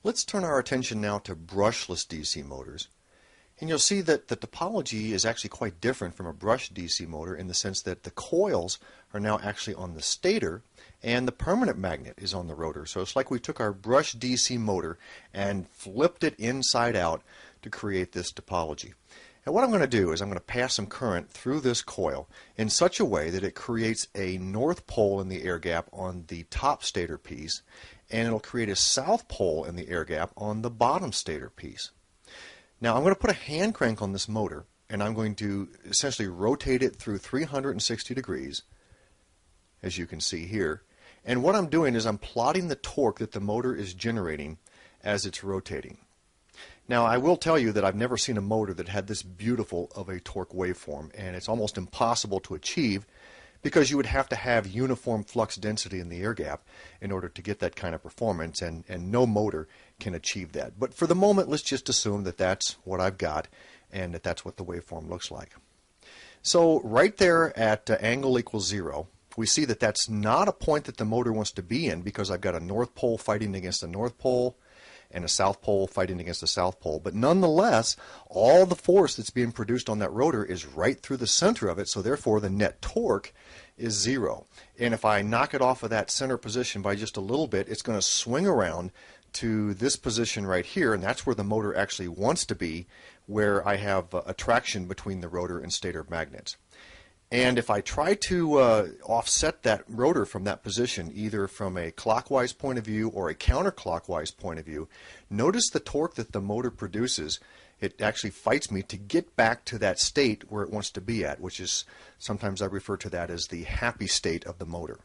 Let's turn our attention now to brushless DC motors. And you'll see that the topology is actually quite different from a brushed DC motor in the sense that the coils are now actually on the stator and the permanent magnet is on the rotor. So it's like we took our brushed DC motor and flipped it inside out to create this topology. And what I'm going to do is I'm going to pass some current through this coil in such a way that it creates a north pole in the air gap on the top stator piece, and it'll create a south pole in the air gap on the bottom stator piece. Now I'm going to put a hand crank on this motor, and I'm going to essentially rotate it through 360 degrees, as you can see here. And what I'm doing is I'm plotting the torque that the motor is generating as it's rotating. Now I will tell you that I've never seen a motor that had this beautiful of a torque waveform, and it's almost impossible to achieve because you would have to have uniform flux density in the air gap in order to get that kind of performance, and no motor can achieve that. But for the moment, let's just assume that that's what I've got and that that's what the waveform looks like. So right there at angle equals 0, we see that that's not a point that the motor wants to be in because I've got a north pole fighting against the north pole and a south pole fighting against the south pole. But nonetheless, all the force that's being produced on that rotor is right through the center of it, so therefore the net torque is 0. And if I knock it off of that center position by just a little bit, it's going to swing around to this position right here, and that's where the motor actually wants to be, where I have attraction between the rotor and stator magnets. And if I try to offset that rotor from that position, either from a clockwise point of view or a counterclockwise point of view, notice the torque that the motor produces. It actually fights me to get back to that state where it wants to be at, which is, sometimes I refer to that as the happy state of the motor.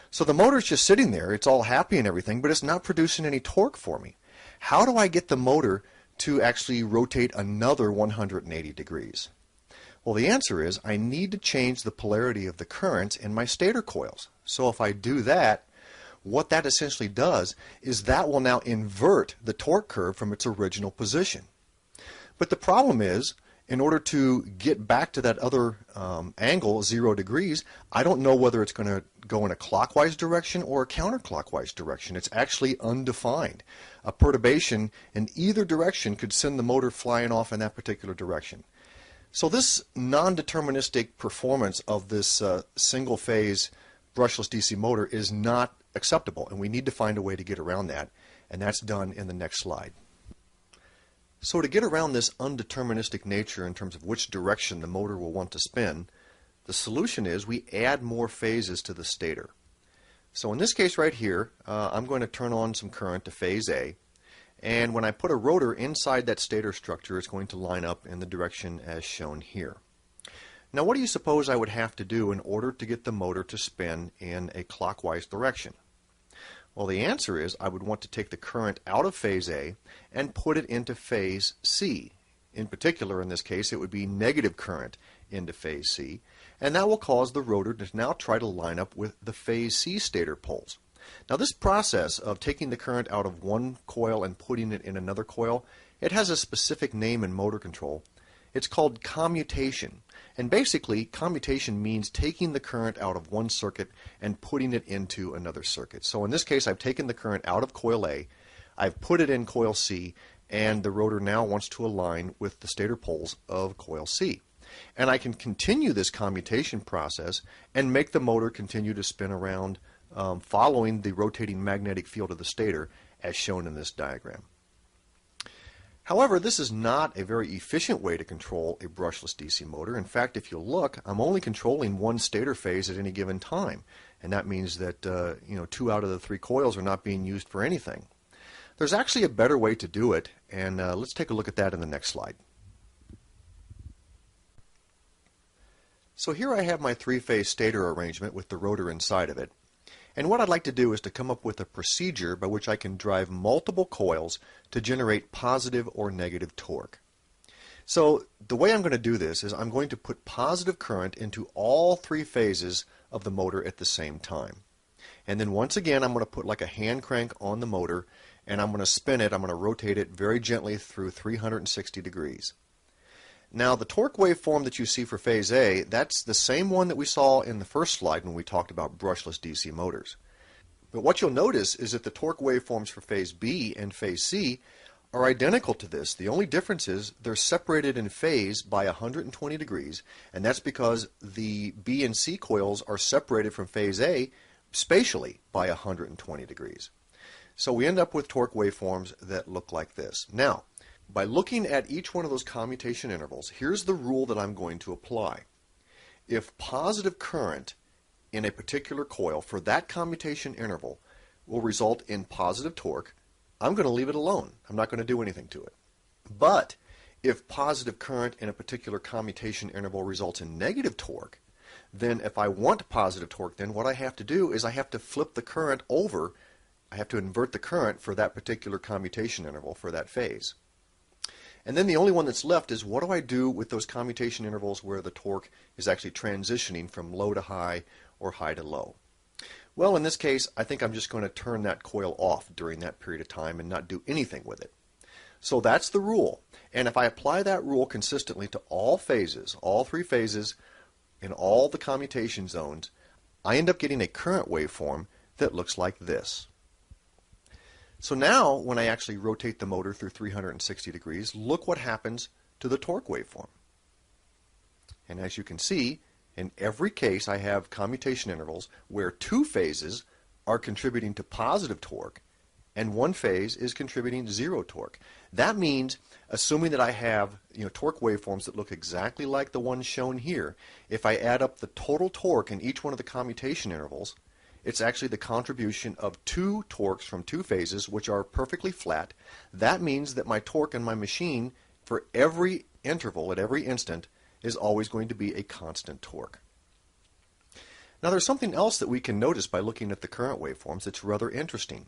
So the motor's just sitting there, it's all happy and everything, but it's not producing any torque for me. How do I get the motor to actually rotate another 180 degrees? Well, the answer is I need to change the polarity of the currents in my stator coils. So if I do that, what that essentially does is that will now invert the torque curve from its original position. But the problem is, in order to get back to that other angle, 0 degrees, I don't know whether it's going to go in a clockwise direction or a counterclockwise direction. It's actually undefined. A perturbation in either direction could send the motor flying off in that particular direction. So this non-deterministic performance of this single-phase brushless DC motor is not acceptable, and we need to find a way to get around that, and that's done in the next slide. So to get around this undeterministic nature in terms of which direction the motor will want to spin, the solution is we add more phases to the stator. So in this case right here, I'm going to turn on some current to phase A, and when I put a rotor inside that stator structure, it's going to line up in the direction as shown here. Now what do you suppose I would have to do in order to get the motor to spin in a clockwise direction? Well, the answer is I would want to take the current out of phase A and put it into phase C. In particular, in this case, it would be negative current into phase C, and that will cause the rotor to now try to line up with the phase C stator poles. Now this process of taking the current out of one coil and putting it in another coil, it has a specific name in motor control. It's called commutation. And basically, commutation means taking the current out of one circuit and putting it into another circuit. So in this case, I've taken the current out of coil A, I've put it in coil C, and the rotor now wants to align with the stator poles of coil C. And I can continue this commutation process and make the motor continue to spin around following the rotating magnetic field of the stator as shown in this diagram. However, this is not a very efficient way to control a brushless DC motor. In fact, if you look, I'm only controlling one stator phase at any given time, and that means that 2 out of the 3 coils are not being used for anything. There's actually a better way to do it, and let's take a look at that in the next slide. So here I have my 3-phase stator arrangement with the rotor inside of it. And what I'd like to do is to come up with a procedure by which I can drive multiple coils to generate positive or negative torque. So the way I'm going to do this is I'm going to put positive current into all 3 phases of the motor at the same time. And then once again I'm going to put like a hand crank on the motor, and I'm going to spin it, I'm going to rotate it very gently through 360 degrees. Now the torque waveform that you see for phase A, that's the same one that we saw in the first slide when we talked about brushless DC motors. But what you'll notice is that the torque waveforms for phase B and phase C are identical to this. The only difference is they're separated in phase by 120 degrees, and that's because the B and C coils are separated from phase A spatially by 120 degrees. So we end up with torque waveforms that look like this. Now, by looking at each one of those commutation intervals, here's the rule that I'm going to apply. If positive current in a particular coil for that commutation interval will result in positive torque, I'm going to leave it alone. I'm not going to do anything to it. But if positive current in a particular commutation interval results in negative torque, then if I want positive torque, then what I have to do is I have to flip the current over. I have to invert the current for that particular commutation interval for that phase. And then the only one that's left is, what do I do with those commutation intervals where the torque is actually transitioning from low to high or high to low? Well, in this case, I think I'm just going to turn that coil off during that period of time and not do anything with it. So that's the rule. And if I apply that rule consistently to all phases, all three phases in all the commutation zones, I end up getting a current waveform that looks like this. So now, when I actually rotate the motor through 360 degrees, look what happens to the torque waveform. And as you can see, in every case I have commutation intervals where two phases are contributing to positive torque and one phase is contributing zero torque. That means, assuming that I have torque waveforms that look exactly like the ones shown here, if I add up the total torque in each one of the commutation intervals, it's actually the contribution of two torques from two phases, which are perfectly flat. That means that my torque in my machine for every interval at every instant is always going to be a constant torque. Now there's something else that we can notice by looking at the current waveforms that's rather interesting.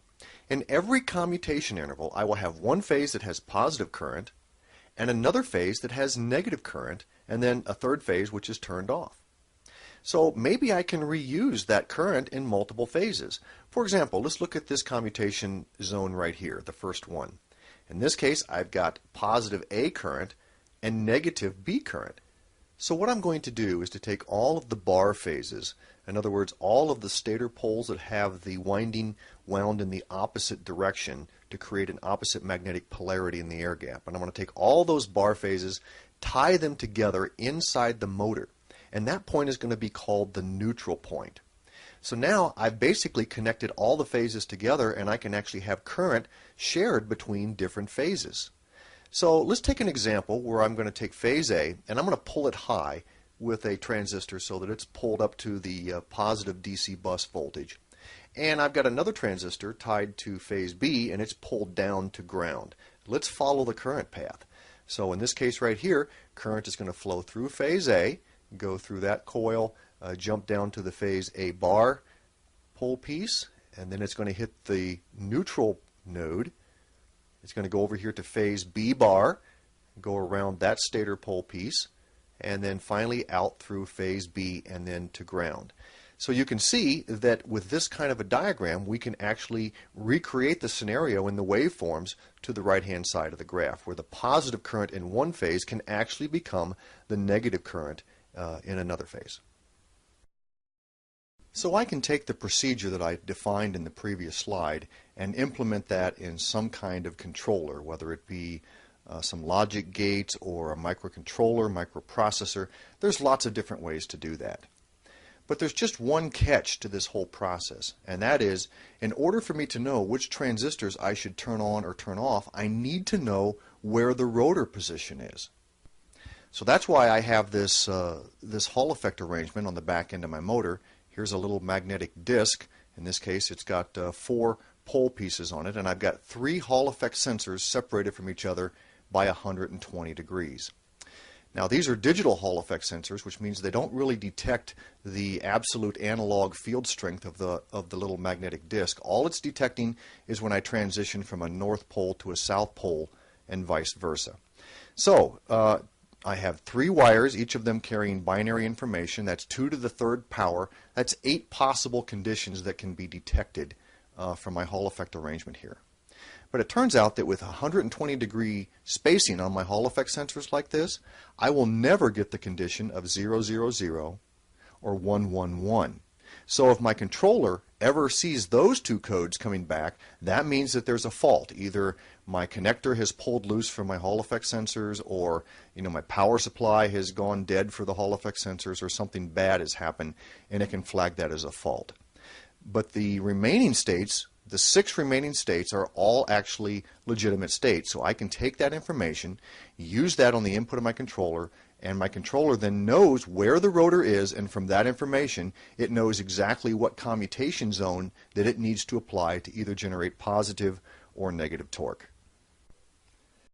In every commutation interval, I will have one phase that has positive current and another phase that has negative current, and then a third phase which is turned off. So maybe I can reuse that current in multiple phases. For example, let's look at this commutation zone right here, the first one. In this case, I've got positive A current and negative B current. So what I'm going to do is to take all of the bar phases, in other words, all of the stator poles that have the winding wound in the opposite direction to create an opposite magnetic polarity in the air gap. And I'm going to take all those bar phases, tie them together inside the motor. And that point is going to be called the neutral point. So now I've basically connected all the phases together, and I can actually have current shared between different phases. So let's take an example where I'm going to take phase A and I'm going to pull it high with a transistor so that it's pulled up to the positive DC bus voltage. And I've got another transistor tied to phase B and it's pulled down to ground. Let's follow the current path. So in this case right here, current is going to flow through phase A, go through that coil, jump down to the phase A bar pole piece, and then it's going to hit the neutral node. It's going to go over here to phase B bar, go around that stator pole piece, and then finally out through phase B and then to ground. So you can see that with this kind of a diagram, we can actually recreate the scenario in the waveforms to the right-hand side of the graph, where the positive current in one phase can actually become the negative current in another phase. So I can take the procedure that I defined in the previous slide and implement that in some kind of controller, whether it be some logic gates or a microcontroller, microprocessor. There's lots of different ways to do that. But there's just one catch to this whole process, and that is, in order for me to know which transistors I should turn on or turn off, I need to know where the rotor position is. So that's why I have this Hall effect arrangement on the back end of my motor. Here's a little magnetic disc. In this case, it's got 4 pole pieces on it, and I've got 3 Hall effect sensors separated from each other by 120 degrees. Now these are digital Hall effect sensors, which means they don't really detect the absolute analog field strength of the little magnetic disc. All it's detecting is when I transition from a north pole to a south pole and vice versa. So I have 3 wires, each of them carrying binary information. That's 2 to the 3rd power. That's 8 possible conditions that can be detected from my Hall effect arrangement here. But it turns out that with 120 degree spacing on my Hall effect sensors like this, I will never get the condition of 0, 0, 0 or 1, 1, 1. So if my controller ever sees those two codes coming back, that means that there's a fault. Either my connector has pulled loose from my Hall effect sensors, or my power supply has gone dead for the Hall effect sensors, or something bad has happened, and it can flag that as a fault. But the remaining states, the 6 remaining states, are all actually legitimate states. So I can take that information, use that on the input of my controller, and my controller then knows where the rotor is, and from that information it knows exactly what commutation zone that it needs to apply to either generate positive or negative torque.